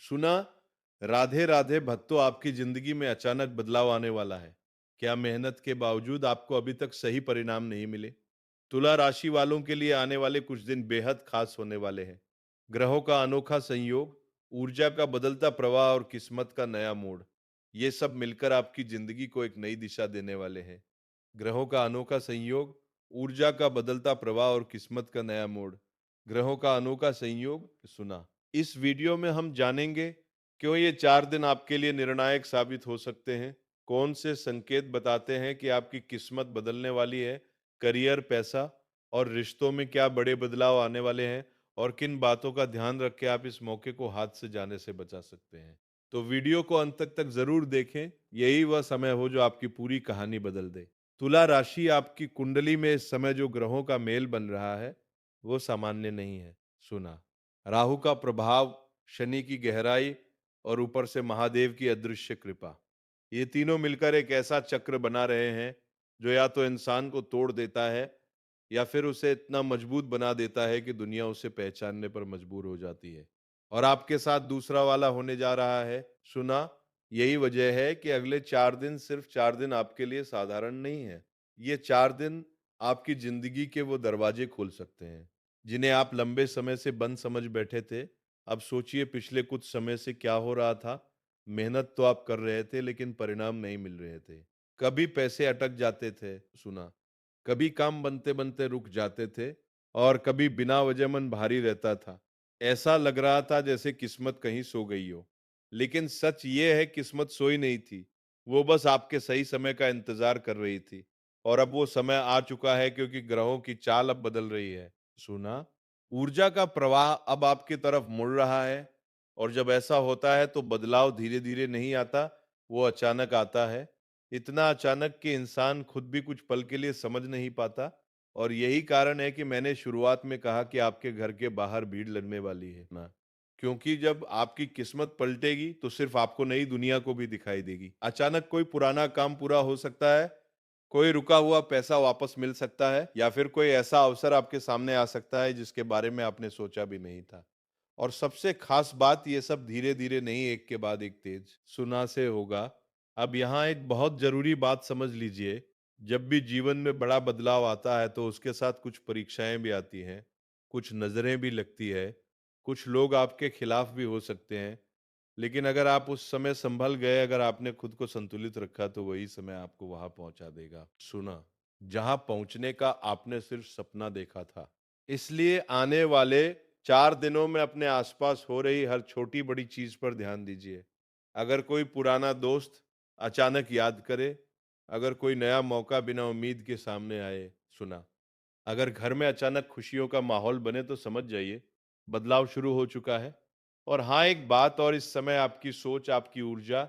सुना, राधे राधे भत्तो, आपकी जिंदगी में अचानक बदलाव आने वाला है। क्या मेहनत के बावजूद आपको अभी तक सही परिणाम नहीं मिले? तुला राशि वालों के लिए आने वाले कुछ दिन बेहद खास होने वाले हैं। ग्रहों का अनोखा संयोग, ऊर्जा का बदलता प्रवाह और किस्मत का नया मोड़, ये सब मिलकर आपकी जिंदगी को एक नई दिशा देने वाले हैं। ग्रहों का अनोखा संयोग, ऊर्जा का बदलता प्रवाह और किस्मत का नया मोड़। ग्रहों का अनोखा संयोग सुना। इस वीडियो में हम जानेंगे क्यों ये 4 दिन आपके लिए निर्णायक साबित हो सकते हैं, कौन से संकेत बताते हैं कि आपकी किस्मत बदलने वाली है, करियर, पैसा और रिश्तों में क्या बड़े बदलाव आने वाले हैं, और किन बातों का ध्यान रख के आप इस मौके को हाथ से जाने से बचा सकते हैं। तो वीडियो को अंत तक जरूर देखें, यही वह समय हो जो आपकी पूरी कहानी बदल दे। तुला राशि, आपकी कुंडली में इस समय जो ग्रहों का मेल बन रहा है वो सामान्य नहीं है। सुना, राहु का प्रभाव, शनि की गहराई और ऊपर से महादेव की अदृश्य कृपा, ये तीनों मिलकर एक ऐसा चक्र बना रहे हैं जो या तो इंसान को तोड़ देता है या फिर उसे इतना मजबूत बना देता है कि दुनिया उसे पहचानने पर मजबूर हो जाती है। और आपके साथ दूसरा वाला होने जा रहा है। सुना, यही वजह है कि अगले 4 दिन सिर्फ 4 दिन आपके लिए साधारण नहीं है। ये 4 दिन आपकी जिंदगी के वो दरवाजे खोल सकते हैं जिन्हें आप लंबे समय से बंद समझ बैठे थे। अब सोचिए, पिछले कुछ समय से क्या हो रहा था। मेहनत तो आप कर रहे थे लेकिन परिणाम नहीं मिल रहे थे। कभी पैसे अटक जाते थे। सुना, कभी काम बनते बनते रुक जाते थे और कभी बिना वजह मन भारी रहता था। ऐसा लग रहा था जैसे किस्मत कहीं सो गई हो। लेकिन सच ये है, किस्मत सोई नहीं थी, वो बस आपके सही समय का इंतजार कर रही थी। और अब वो समय आ चुका है क्योंकि ग्रहों की चाल अब बदल रही है। सुना, ऊर्जा का प्रवाह अब आपकी तरफ मुड़ रहा है। और जब ऐसा होता है तो बदलाव धीरे धीरे नहीं आता, वो अचानक आता है। इतना अचानक कि इंसान खुद भी कुछ पल के लिए समझ नहीं पाता। और यही कारण है कि मैंने शुरुआत में कहा कि आपके घर के बाहर भीड़ लगने वाली है ना। क्योंकि जब आपकी किस्मत पलटेगी तो सिर्फ आपको नहीं, दुनिया को भी दिखाई देगी। अचानक कोई पुराना काम पूरा हो सकता है, कोई रुका हुआ पैसा वापस मिल सकता है, या फिर कोई ऐसा अवसर आपके सामने आ सकता है जिसके बारे में आपने सोचा भी नहीं था। और सबसे खास बात, ये सब धीरे धीरे नहीं, एक के बाद एक तेज सुना से होगा। अब यहाँ एक बहुत जरूरी बात समझ लीजिए, जब भी जीवन में बड़ा बदलाव आता है तो उसके साथ कुछ परीक्षाएं भी आती हैं, कुछ नजरें भी लगती है, कुछ लोग आपके खिलाफ भी हो सकते हैं। लेकिन अगर आप उस समय संभल गए, अगर आपने खुद को संतुलित रखा, तो वही समय आपको वहां पहुंचा देगा। सुना, जहां पहुंचने का आपने सिर्फ सपना देखा था। इसलिए आने वाले 4 दिनों में अपने आसपास हो रही हर छोटी बड़ी चीज पर ध्यान दीजिए। अगर कोई पुराना दोस्त अचानक याद करे, अगर कोई नया मौका बिना उम्मीद के सामने आए। सुना, अगर घर में अचानक खुशियों का माहौल बने तो समझ जाइए बदलाव शुरू हो चुका है। और हाँ, एक बात और, इस समय आपकी सोच, आपकी ऊर्जा,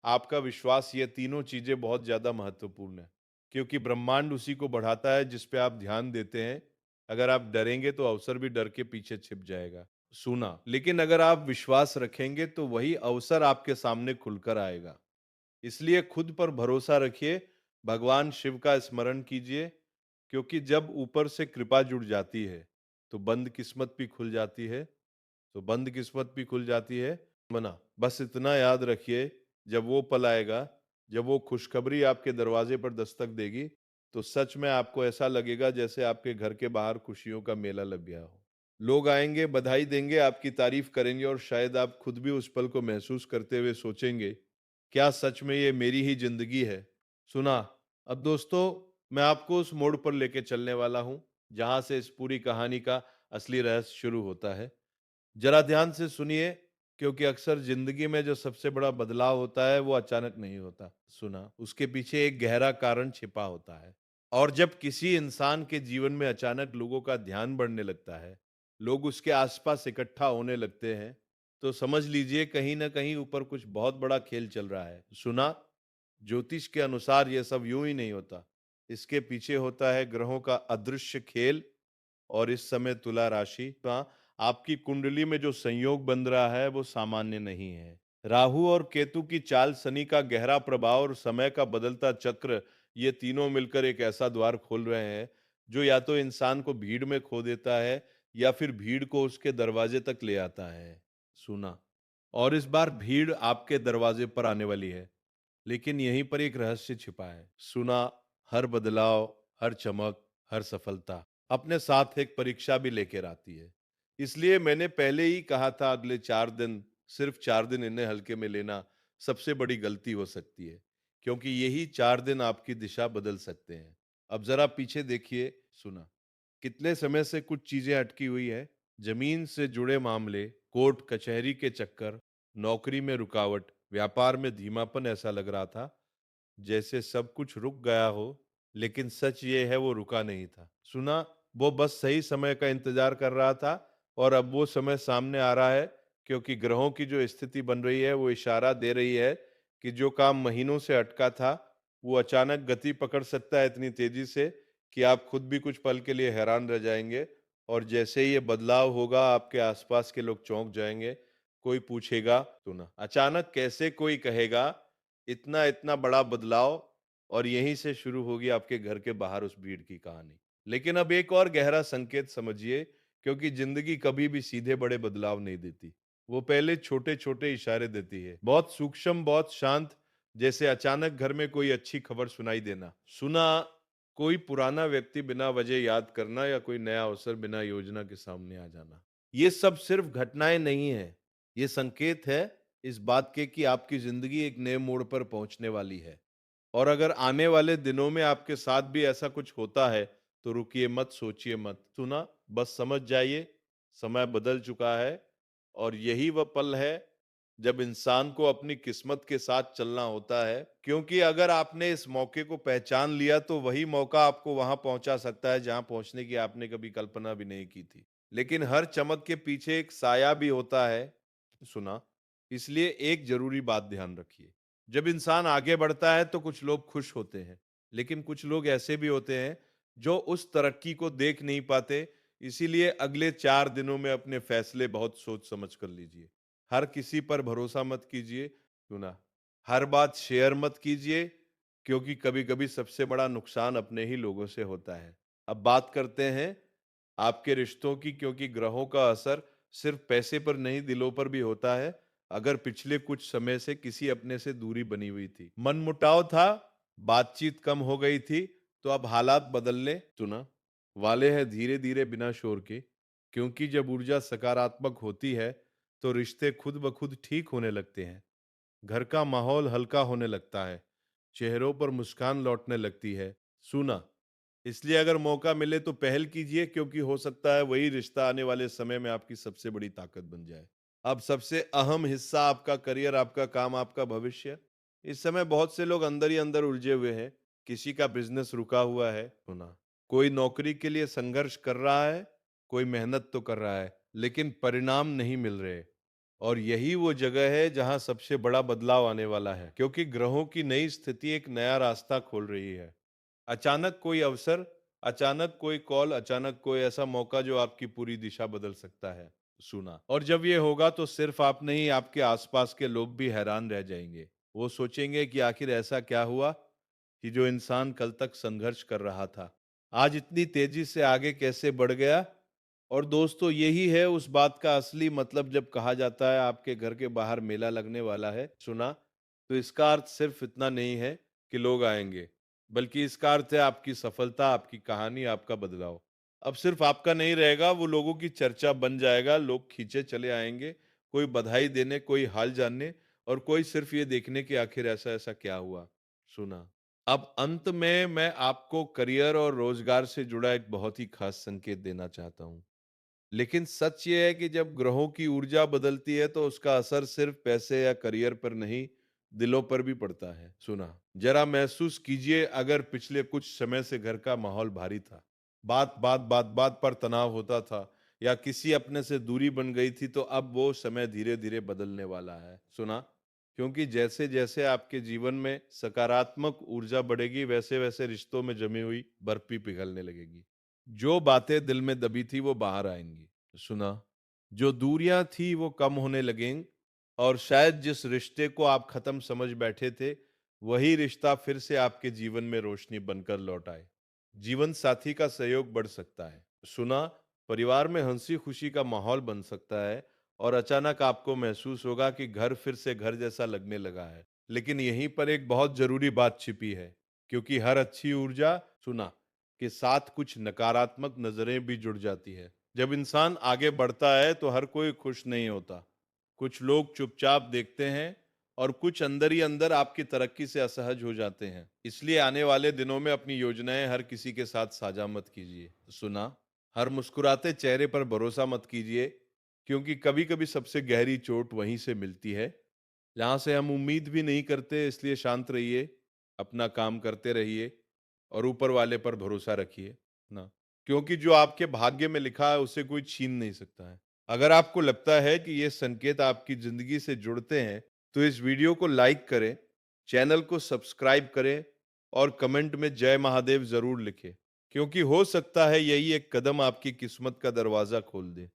आपका विश्वास, ये तीनों चीजें बहुत ज्यादा महत्वपूर्ण है। क्योंकि ब्रह्मांड उसी को बढ़ाता है जिस पे आप ध्यान देते हैं। अगर आप डरेंगे तो अवसर भी डर के पीछे छिप जाएगा। सुना, लेकिन अगर आप विश्वास रखेंगे तो वही अवसर आपके सामने खुलकर आएगा। इसलिए खुद पर भरोसा रखिए, भगवान शिव का स्मरण कीजिए। क्योंकि जब ऊपर से कृपा जुड़ जाती है तो बंद किस्मत भी खुल जाती है। तो बंद किस्मत भी खुल जाती है। मना, बस इतना याद रखिए, जब वो पल आएगा, जब वो खुशखबरी आपके दरवाजे पर दस्तक देगी, तो सच में आपको ऐसा लगेगा जैसे आपके घर के बाहर खुशियों का मेला लग गया हो। लोग आएंगे, बधाई देंगे, आपकी तारीफ करेंगे, और शायद आप खुद भी उस पल को महसूस करते हुए सोचेंगे, क्या सच में ये मेरी ही जिंदगी है। सुना, अब दोस्तों, मैं आपको उस मोड़ पर लेके चलने वाला हूं जहां से इस पूरी कहानी का असली रहस्य शुरू होता है। जरा ध्यान से सुनिए, क्योंकि अक्सर जिंदगी में जो सबसे बड़ा बदलाव होता है वो अचानक नहीं होता। सुना, उसके पीछे एक गहरा कारण छिपा होता है। और जब किसी इंसान के जीवन में अचानक लोगों का ध्यान बढ़ने लगता है, लोग उसके आसपास इकट्ठा होने लगते हैं, तो समझ लीजिए कहीं ना कहीं ऊपर कुछ बहुत बड़ा खेल चल रहा है। सुना, ज्योतिष के अनुसार यह सब यूं ही नहीं होता। इसके पीछे होता है ग्रहों का अदृश्य खेल। और इस समय तुला राशि का आपकी कुंडली में जो संयोग बन रहा है वो सामान्य नहीं है। राहु और केतु की चाल, शनि का गहरा प्रभाव और समय का बदलता चक्र, ये तीनों मिलकर एक ऐसा द्वार खोल रहे हैं जो या तो इंसान को भीड़ में खो देता है या फिर भीड़ को उसके दरवाजे तक ले आता है। सुना, और इस बार भीड़ आपके दरवाजे पर आने वाली है, लेकिन यहीं पर एक रहस्य छिपा है। सुना, हर बदलाव, हर चमक, हर सफलता अपने साथ एक परीक्षा भी लेकर आती है। इसलिए मैंने पहले ही कहा था, अगले 4 दिन, सिर्फ 4 दिन इन्हें हल्के में लेना सबसे बड़ी गलती हो सकती है, क्योंकि यही 4 दिन आपकी दिशा बदल सकते हैं। अब जरा पीछे देखिए। सुना, कितने समय से कुछ चीजें अटकी हुई है, जमीन से जुड़े मामले, कोर्ट कचहरी के चक्कर, नौकरी में रुकावट, व्यापार में धीमापन। ऐसा लग रहा था जैसे सब कुछ रुक गया हो, लेकिन सच ये है वो रुका नहीं था। सुना, वो बस सही समय का इंतजार कर रहा था, और अब वो समय सामने आ रहा है, क्योंकि ग्रहों की जो स्थिति बन रही है वो इशारा दे रही है कि जो काम महीनों से अटका था वो अचानक गति पकड़ सकता है इतनी तेजी से कि आप खुद भी कुछ पल के लिए हैरान रह जाएंगे। और जैसे ही ये बदलाव होगा, आपके आसपास के लोग चौंक जाएंगे। कोई पूछेगा, सुना, अचानक कैसे? कोई कहेगा, इतना इतना बड़ा बदलाव? और यहीं से शुरू होगी आपके घर के बाहर उस भीड़ की कहानी। लेकिन अब एक और गहरा संकेत समझिए, क्योंकि जिंदगी कभी भी सीधे बड़े बदलाव नहीं देती। वो पहले छोटे छोटे इशारे देती है, बहुत सूक्ष्म, बहुत शांत। जैसे अचानक घर में कोई अच्छी खबर सुनाई देना, सुना, कोई पुराना व्यक्ति बिना वजह याद करना, या कोई नया अवसर बिना योजना के सामने आ जाना। ये सब सिर्फ घटनाएं नहीं है, ये संकेत है इस बात के कि आपकी जिंदगी एक नए मोड़ पर पहुंचने वाली है। और अगर आने वाले दिनों में आपके साथ भी ऐसा कुछ होता है, तो रुकिए मत, सोचिए मत। सुना, बस समझ जाइए, समय बदल चुका है। और यही वह पल है जब इंसान को अपनी किस्मत के साथ चलना होता है, क्योंकि अगर आपने इस मौके को पहचान लिया तो वही मौका आपको वहां पहुंचा सकता है जहां पहुंचने की आपने कभी कल्पना भी नहीं की थी। लेकिन हर चमक के पीछे एक साया भी होता है। सुना, इसलिए एक जरूरी बात ध्यान रखिए, जब इंसान आगे बढ़ता है तो कुछ लोग खुश होते हैं, लेकिन कुछ लोग ऐसे भी होते हैं जो उस तरक्की को देख नहीं पाते। इसीलिए अगले 4 दिनों में अपने फैसले बहुत सोच समझ कर लीजिए। हर किसी पर भरोसा मत कीजिए। सुना, हर बात शेयर मत कीजिए, क्योंकि कभी कभी सबसे बड़ा नुकसान अपने ही लोगों से होता है। अब बात करते हैं आपके रिश्तों की, क्योंकि ग्रहों का असर सिर्फ पैसे पर नहीं, दिलों पर भी होता है। अगर पिछले कुछ समय से किसी अपने से दूरी बनी हुई थी, मनमुटाव था, बातचीत कम हो गई थी, तो अब हालात बदलने सुना वाले हैं, धीरे धीरे, बिना शोर के। क्योंकि जब ऊर्जा सकारात्मक होती है तो रिश्ते खुद ब खुद ठीक होने लगते हैं। घर का माहौल हल्का होने लगता है, चेहरों पर मुस्कान लौटने लगती है। सुना, इसलिए अगर मौका मिले तो पहल कीजिए, क्योंकि हो सकता है वही रिश्ता आने वाले समय में आपकी सबसे बड़ी ताकत बन जाए। अब सबसे अहम हिस्सा, आपका करियर, आपका काम, आपका भविष्य। इस समय बहुत से लोग अंदर ही अंदर उलझे हुए हैं। किसी का बिजनेस रुका हुआ है, सुना, कोई नौकरी के लिए संघर्ष कर रहा है, कोई मेहनत तो कर रहा है, लेकिन परिणाम नहीं मिल रहे। और यही वो जगह है जहां सबसे बड़ा बदलाव आने वाला है, क्योंकि ग्रहों की नई स्थिति एक नया रास्ता खोल रही है। अचानक कोई अवसर, अचानक कोई कॉल, अचानक कोई ऐसा मौका जो आपकी पूरी दिशा बदल सकता है। सुना, और जब ये होगा तो सिर्फ आप नहीं, आपके आसपास के लोग भी हैरान रह जाएंगे। वो सोचेंगे कि आखिर ऐसा क्या हुआ कि जो इंसान कल तक संघर्ष कर रहा था, आज इतनी तेजी से आगे कैसे बढ़ गया। और दोस्तों, यही है उस बात का असली मतलब, जब कहा जाता है आपके घर के बाहर मेला लगने वाला है। सुना, तो इसका अर्थ सिर्फ इतना नहीं है कि लोग आएंगे, बल्कि इसका अर्थ है आपकी सफलता, आपकी कहानी, आपका बदलाव अब सिर्फ आपका नहीं रहेगा, वो लोगों की चर्चा बन जाएगा। लोग खींचे चले आएंगे, कोई बधाई देने, कोई हाल जानने, और कोई सिर्फ ये देखने कि आखिर ऐसा ऐसा क्या हुआ। सुना, अब अंत में मैं आपको करियर और रोजगार से जुड़ा एक बहुत ही खास संकेत देना चाहता हूँ। लेकिन सच ये है कि जब ग्रहों की ऊर्जा बदलती है तो उसका असर सिर्फ पैसे या करियर पर नहीं, दिलों पर भी पड़ता है। सुना, जरा महसूस कीजिए, अगर पिछले कुछ समय से घर का माहौल भारी था, बात बात बात बात पर तनाव होता था, या किसी अपने से दूरी बन गई थी, तो अब वो समय धीरे धीरे बदलने वाला है। सुना, क्योंकि जैसे जैसे आपके जीवन में सकारात्मक ऊर्जा बढ़ेगी, वैसे वैसे रिश्तों में जमी हुई बर्फ भी पिघलने लगेगी। जो बातें दिल में दबी थी वो बाहर आएंगी। सुना, जो दूरियां थी वो कम होने लगेंगी, और शायद जिस रिश्ते को आप खत्म समझ बैठे थे, वही रिश्ता फिर से आपके जीवन में रोशनी बनकर लौट आए। जीवन साथी का सहयोग बढ़ सकता है। सुना, परिवार में हंसी खुशी का माहौल बन सकता है, और अचानक आपको महसूस होगा कि घर फिर से घर जैसा लगने लगा है। लेकिन यहीं पर एक बहुत जरूरी बात छिपी है, क्योंकि हर अच्छी ऊर्जा सुना के साथ कुछ नकारात्मक नजरें भी जुड़ जाती है। जब इंसान आगे बढ़ता है तो हर कोई खुश नहीं होता। कुछ लोग चुपचाप देखते हैं और कुछ अंदर ही अंदर आपकी तरक्की से असहज हो जाते हैं। इसलिए आने वाले दिनों में अपनी योजनाएं हर किसी के साथ साझा मत कीजिए। सुना, हर मुस्कुराते चेहरे पर भरोसा मत कीजिए, क्योंकि कभी-कभी सबसे गहरी चोट वहीं से मिलती है जहां से हम उम्मीद भी नहीं करते। इसलिए शांत रहिए, अपना काम करते रहिए और ऊपर वाले पर भरोसा रखिए ना, क्योंकि जो आपके भाग्य में लिखा है उसे कोई छीन नहीं सकता है। अगर आपको लगता है कि ये संकेत आपकी जिंदगी से जुड़ते हैं, तो इस वीडियो को लाइक करें, चैनल को सब्सक्राइब करें और कमेंट में जय महादेव जरूर लिखें, क्योंकि हो सकता है यही एक कदम आपकी किस्मत का दरवाजा खोल दे।